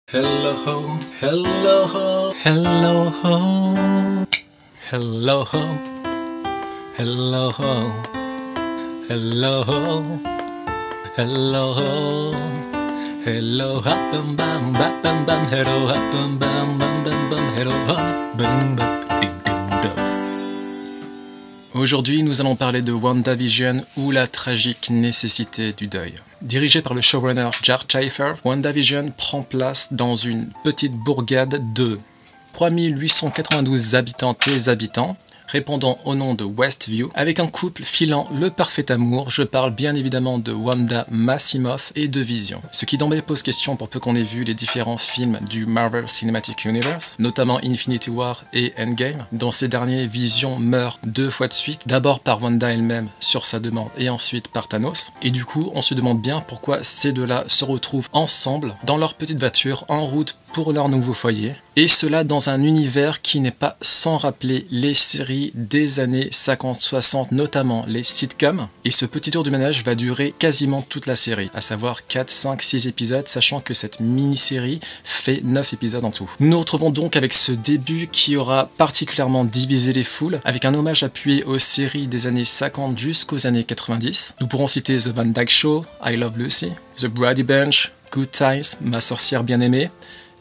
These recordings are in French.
Hello ho, hello ho, hello ho, hello ho, hello ho, hello ho, hello ho, hello ha bam bam bam bam, hello ha bam bam bam bam bam, hello ha bam bam ding ding dong. Aujourd'hui, nous allons parler de WandaVision ou la tragique nécessité du deuil. Dirigé par le showrunner Jar Chayeffer, WandaVision prend place dans une petite bourgade de 3892 habitantes et habitants, répondant au nom de Westview, avec un couple filant le parfait amour. Je parle bien évidemment de Wanda Maximoff et de Vision. Ce qui d'emblée pose question pour peu qu'on ait vu les différents films du Marvel Cinematic Universe, notamment Infinity War et Endgame. Dans ces derniers, Vision meurt 2 fois de suite, d'abord par Wanda elle-même sur sa demande et ensuite par Thanos. Et du coup, on se demande bien pourquoi ces deux-là se retrouvent ensemble dans leur petite voiture en route pour leur nouveau foyer. Et cela dans un univers qui n'est pas sans rappeler les séries des années 50-60, notamment les sitcoms. Et ce petit tour du manège va durer quasiment toute la série, à savoir 4, 5, 6 épisodes, sachant que cette mini-série fait 9 épisodes en tout. Nous nous retrouvons donc avec ce début qui aura particulièrement divisé les foules, avec un hommage appuyé aux séries des années 50 jusqu'aux années 90. Nous pourrons citer The Van Dyke Show, I Love Lucy, The Brady Bunch, Good Times, Ma sorcière bien-aimée,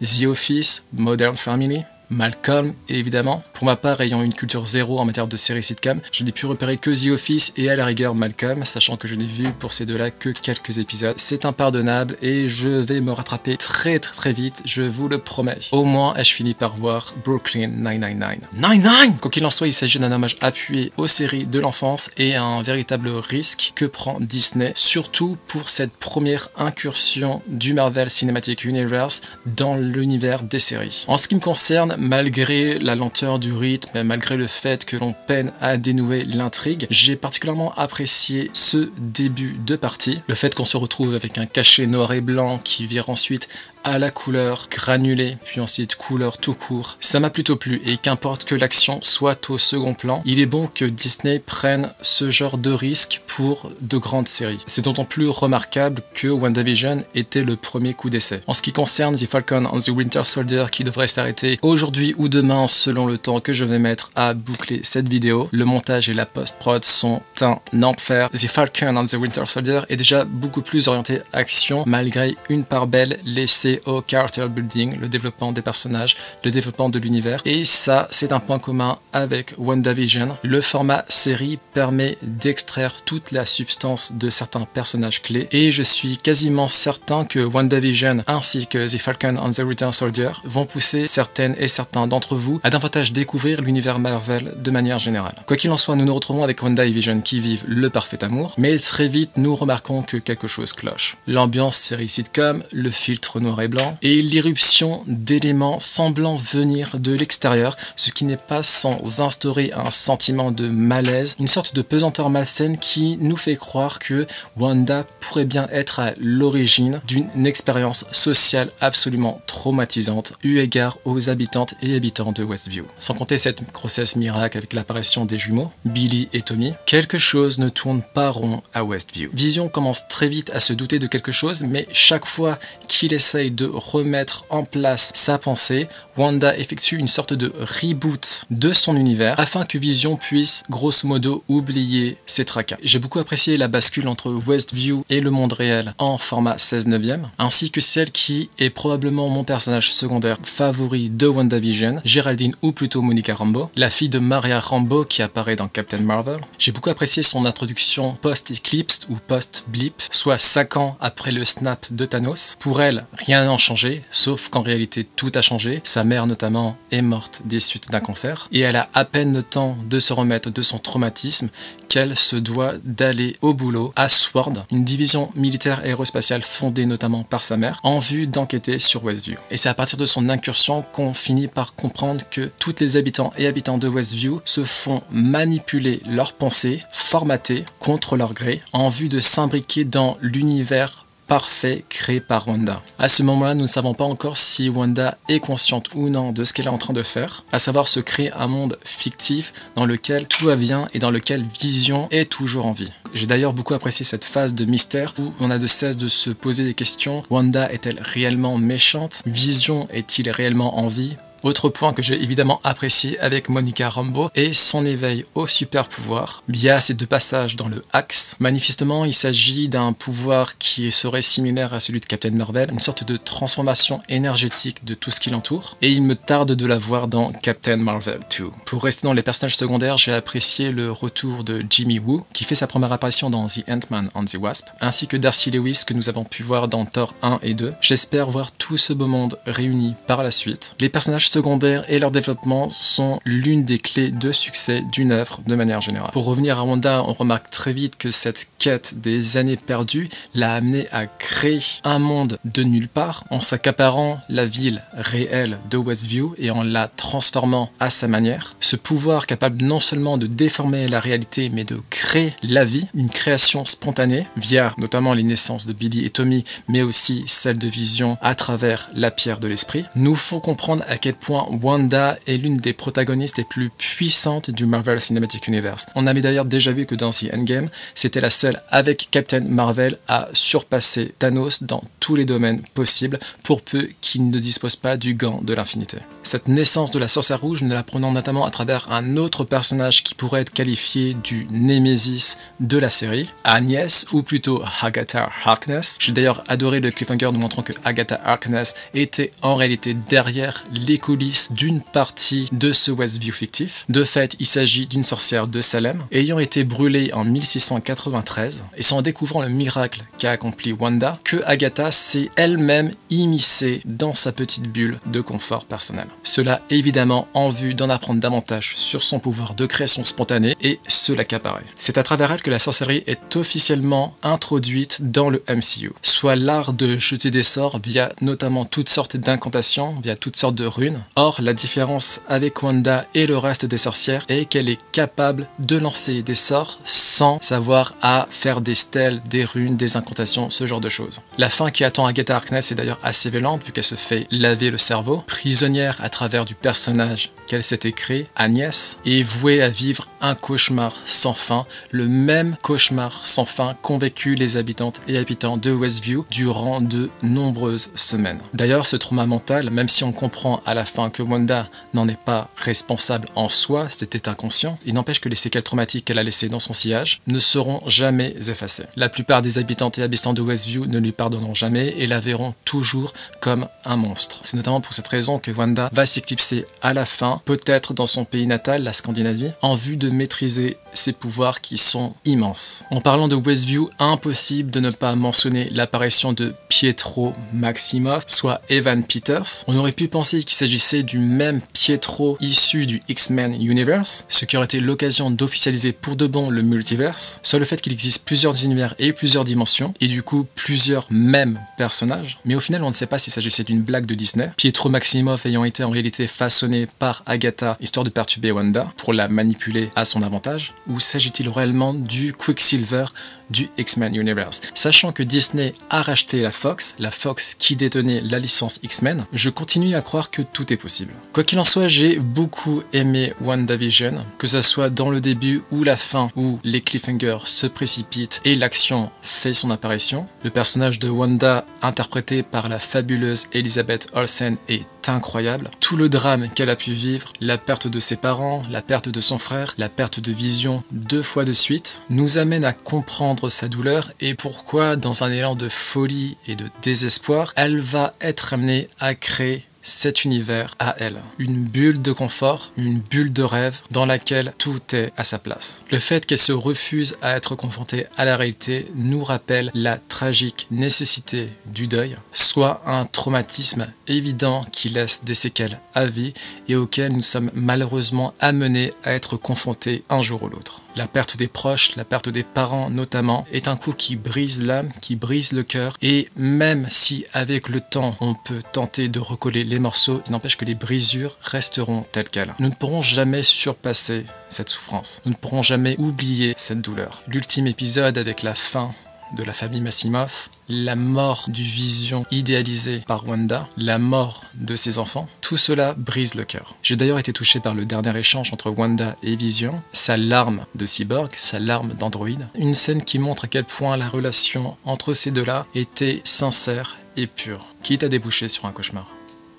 The Office, Modern Family, Malcolm, évidemment. Pour ma part, ayant une culture zéro en matière de séries sitcom, je n'ai pu repérer que The Office et à la rigueur Malcolm, sachant que je n'ai vu pour ces deux-là que quelques épisodes. C'est impardonnable et je vais me rattraper très vite, je vous le promets. Au moins, ai-je fini par voir Brooklyn 999. 99! Quoi qu'il en soit, il s'agit d'un hommage appuyé aux séries de l'enfance et un véritable risque que prend Disney, surtout pour cette première incursion du Marvel Cinematic Universe dans l'univers des séries. En ce qui me concerne, malgré la lenteur du rythme, malgré le fait que l'on peine à dénouer l'intrigue, j'ai particulièrement apprécié ce début de partie. Le fait qu'on se retrouve avec un cachet noir et blanc qui vire ensuite à la couleur granulée, puis ensuite couleur tout court. Ça m'a plutôt plu, et qu'importe que l'action soit au second plan, il est bon que Disney prenne ce genre de risque pour de grandes séries. C'est d'autant plus remarquable que WandaVision était le premier coup d'essai. En ce qui concerne The Falcon and the Winter Soldier, qui devrait s'arrêter aujourd'hui ou demain selon le temps que je vais mettre à boucler cette vidéo, le montage et la post-prod sont un enfer. The Falcon and the Winter Soldier est déjà beaucoup plus orienté action, malgré une part belle laissée au character building, le développement des personnages, le développement de l'univers. Et ça, c'est un point commun avec WandaVision. Le format série permet d'extraire toute la substance de certains personnages clés. Et je suis quasiment certain que WandaVision ainsi que The Falcon and the Winter Soldier vont pousser certaines et certains d'entre vous à davantage découvrir l'univers Marvel de manière générale. Quoi qu'il en soit, nous nous retrouvons avec Wanda et Vision qui vivent le parfait amour, mais très vite nous remarquons que quelque chose cloche. L'ambiance série sitcom, le filtre noir et blanc, et l'irruption d'éléments semblant venir de l'extérieur, ce qui n'est pas sans instaurer un sentiment de malaise, une sorte de pesanteur malsaine qui nous fait croire que Wanda pourrait bien être à l'origine d'une expérience sociale absolument traumatisante, eu égard aux habitantes et habitants de Westview. Sans compter cette grossesse miracle avec l'apparition des jumeaux, Billy et Tommy, quelque chose ne tourne pas rond à Westview. Vision commence très vite à se douter de quelque chose, mais chaque fois qu'il essaye de remettre en place sa pensée, Wanda effectue une sorte de reboot de son univers afin que Vision puisse grosso modo oublier ses tracas. J'ai beaucoup apprécié la bascule entre Westview et le monde réel en format 16/9, ainsi que celle qui est probablement mon personnage secondaire favori de WandaVision, Géraldine ou plutôt Monica Rambeau, la fille de Maria Rambeau qui apparaît dans Captain Marvel. J'ai beaucoup apprécié son introduction post-Eclipse ou post-Blip, soit 5 ans après le snap de Thanos. Pour elle, rien n'a changé, sauf qu'en réalité tout a changé. Sa mère notamment est morte des suites d'un cancer et elle a à peine le temps de se remettre de son traumatisme qu'elle se doit d'aller au boulot à SWORD, une division militaire aérospatiale fondée notamment par sa mère, en vue d'enquêter sur Westview. Et c'est à partir de son incursion qu'on finit par comprendre que tous les habitants et habitantes de Westview se font manipuler leurs pensées, formatées contre leur gré, en vue de s'imbriquer dans l'univers parfait créé par Wanda. À ce moment-là, nous ne savons pas encore si Wanda est consciente ou non de ce qu'elle est en train de faire, à savoir se créer un monde fictif dans lequel tout va bien et dans lequel Vision est toujours en vie. J'ai d'ailleurs beaucoup apprécié cette phase de mystère où on a de cesse de se poser des questions. Wanda est-elle réellement méchante? Vision est-il réellement en vie? Autre point que j'ai évidemment apprécié avec Monica Rambeau est son éveil au super pouvoir via ces 2 passages dans le Axe. Manifestement, il s'agit d'un pouvoir qui serait similaire à celui de Captain Marvel, une sorte de transformation énergétique de tout ce qui l'entoure, et il me tarde de la voir dans Captain Marvel 2. Pour rester dans les personnages secondaires, j'ai apprécié le retour de Jimmy Woo, qui fait sa première apparition dans The Ant-Man and the Wasp, ainsi que Darcy Lewis que nous avons pu voir dans Thor 1 et 2. J'espère voir tout ce beau monde réuni par la suite. Les personnages secondaires et leur développement sont l'une des clés de succès d'une œuvre de manière générale. Pour revenir à Wanda, on remarque très vite que cette quête des années perdues l'a amené à créer un monde de nulle part en s'accaparant la ville réelle de Westview et en la transformant à sa manière. Ce pouvoir capable non seulement de déformer la réalité mais de créer la vie, une création spontanée via notamment les naissances de Billy et Tommy mais aussi celle de Vision à travers la pierre de l'esprit, nous font comprendre à quel point Wanda est l'une des protagonistes les plus puissantes du Marvel Cinematic Universe. On avait d'ailleurs déjà vu que dans The Endgame, c'était la seule avec Captain Marvel à surpasser Thanos dans tous les domaines possibles, pour peu qu'il ne dispose pas du gant de l'infinité. Cette naissance de la sorcière rouge, nous l'apprenons notamment à travers un autre personnage qui pourrait être qualifié du Némésis de la série, Agnès, ou plutôt Agatha Harkness. J'ai d'ailleurs adoré le cliffhanger nous montrant que Agatha Harkness était en réalité derrière les coulisses d'une partie de ce Westview fictif. De fait, il s'agit d'une sorcière de Salem, ayant été brûlée en 1693, et c'est en découvrant le miracle qu'a accompli Wanda que Agatha s'est elle-même immiscée dans sa petite bulle de confort personnel. Cela évidemment en vue d'en apprendre davantage sur son pouvoir de création spontanée et se l'accaparer. C'est à travers elle que la sorcellerie est officiellement introduite dans le MCU, soit l'art de jeter des sorts via notamment toutes sortes d'incantations, via toutes sortes de runes. Or, la différence avec Wanda et le reste des sorcières est qu'elle est capable de lancer des sorts sans savoir à faire des stèles, des runes, des incantations, ce genre de choses. La fin qui attend Agatha Harkness est d'ailleurs assez violente vu qu'elle se fait laver le cerveau, prisonnière à travers du personnage qu'elle s'était créé, Agnès, et vouée à vivre un cauchemar sans fin, le même cauchemar sans fin qu'ont vécu les habitantes et habitants de Westview durant de nombreuses semaines. D'ailleurs, ce trauma mental, même si on comprend à la fin que Wanda n'en est pas responsable en soi, c'était inconscient, il n'empêche que les séquelles traumatiques qu'elle a laissées dans son sillage ne seront jamais effacées. La plupart des habitantes et habitants de Westview ne lui pardonneront jamais et la verront toujours comme un monstre. C'est notamment pour cette raison que Wanda va s'éclipser à la fin, peut-être dans son pays natal, la Scandinavie, en vue de maîtriser ses pouvoirs qui sont immenses. En parlant de Westview, impossible de ne pas mentionner l'apparition de Pietro Maximoff, soit Evan Peters. On aurait pu penser qu'il s'agissait du même Pietro issu du X-Men Universe, ce qui aurait été l'occasion d'officialiser pour de bon le multiverse, soit le fait qu'il existe plusieurs univers et plusieurs dimensions, et du coup plusieurs mêmes personnages. Mais au final, on ne sait pas s'il s'agissait d'une blague de Disney, Pietro Maximoff ayant été en réalité façonné par Agatha, histoire de perturber Wanda, pour la manipuler à son avantage, ou s'agit-il réellement du Quicksilver du X-Men Universe? Sachant que Disney a racheté la Fox qui détenait la licence X-Men, je continue à croire que tout est possible. Quoi qu'il en soit, j'ai beaucoup aimé WandaVision, que ce soit dans le début ou la fin, où les cliffhangers se précipitent et l'action fait son apparition. Le personnage de Wanda, interprété par la fabuleuse Elizabeth Olsen, est incroyable. Tout le drame qu'elle a pu vivre, la perte de ses parents, la perte de son frère, la perte de Vision 2 fois de suite, nous amène à comprendre sa douleur et pourquoi, dans un élan de folie et de désespoir, elle va être amenée à créer cet univers à elle. Une bulle de confort, une bulle de rêve dans laquelle tout est à sa place. Le fait qu'elle se refuse à être confrontée à la réalité nous rappelle la tragique nécessité du deuil, soit un traumatisme évident qui laisse des séquelles à vie et auquel nous sommes malheureusement amenés à être confrontés un jour ou l'autre. La perte des proches, la perte des parents notamment, est un coup qui brise l'âme, qui brise le cœur, et même si avec le temps on peut tenter de recoller les morceaux, il n'empêche que les brisures resteront telles quelles. Nous ne pourrons jamais surpasser cette souffrance, nous ne pourrons jamais oublier cette douleur. L'ultime épisode avec la fin de la famille Maximoff, la mort du Vision idéalisé par Wanda, la mort de ses enfants, tout cela brise le cœur. J'ai d'ailleurs été touché par le dernier échange entre Wanda et Vision, sa larme de cyborg, sa larme d'androïde, une scène qui montre à quel point la relation entre ces deux-là était sincère et pure, quitte à déboucher sur un cauchemar.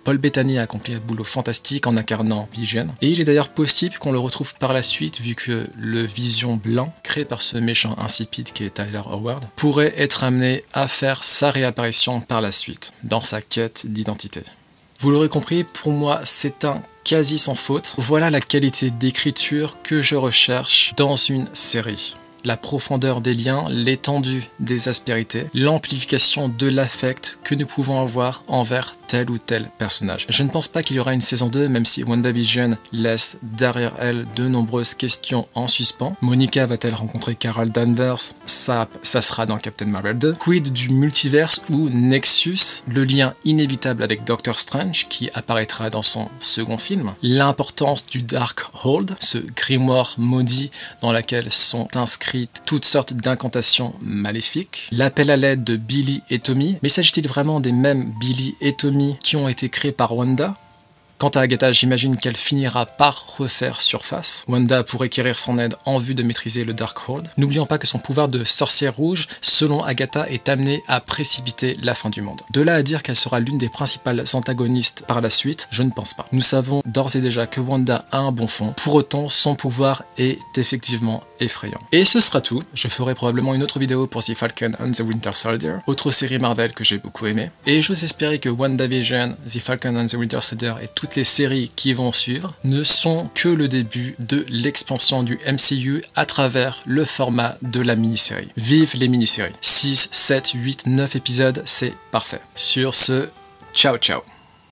Paul Bettany a accompli un boulot fantastique en incarnant Vision, et il est d'ailleurs possible qu'on le retrouve par la suite vu que le Vision blanc, créé par ce méchant insipide qui est Tyler Howard, pourrait être amené à faire sa réapparition par la suite, dans sa quête d'identité. Vous l'aurez compris, pour moi c'est un quasi sans faute. Voilà la qualité d'écriture que je recherche dans une série. La profondeur des liens, l'étendue des aspérités, l'amplification de l'affect que nous pouvons avoir envers tel ou tel personnage. Je ne pense pas qu'il y aura une saison 2, même si WandaVision laisse derrière elle de nombreuses questions en suspens. Monica va-t-elle rencontrer Carol Danvers? Ça sera dans Captain Marvel 2. Quid du multiverse ou Nexus? Le lien inévitable avec Doctor Strange, qui apparaîtra dans son second film. L'importance du Darkhold, ce grimoire maudit dans lequel sont inscrites toutes sortes d'incantations maléfiques. L'appel à l'aide de Billy et Tommy. Mais s'agit-il vraiment des mêmes Billy et Tommy qui ont été créés par Wanda? Quant à Agatha, j'imagine qu'elle finira par refaire surface. Wanda pourrait quérir son aide en vue de maîtriser le Darkhold. N'oublions pas que son pouvoir de sorcière rouge, selon Agatha, est amené à précipiter la fin du monde. De là à dire qu'elle sera l'une des principales antagonistes par la suite, je ne pense pas. Nous savons d'ores et déjà que Wanda a un bon fond, pour autant son pouvoir est effectivement effrayant. Et ce sera tout. Je ferai probablement une autre vidéo pour The Falcon and the Winter Soldier, autre série Marvel que j'ai beaucoup aimé. Et j'ose espérer que WandaVision, The Falcon and the Winter Soldier et toutes les séries qui vont suivre ne sont que le début de l'expansion du MCU à travers le format de la mini-série. Vive les mini-séries. 6, 7, 8, 9 épisodes, c'est parfait. Sur ce, ciao ciao.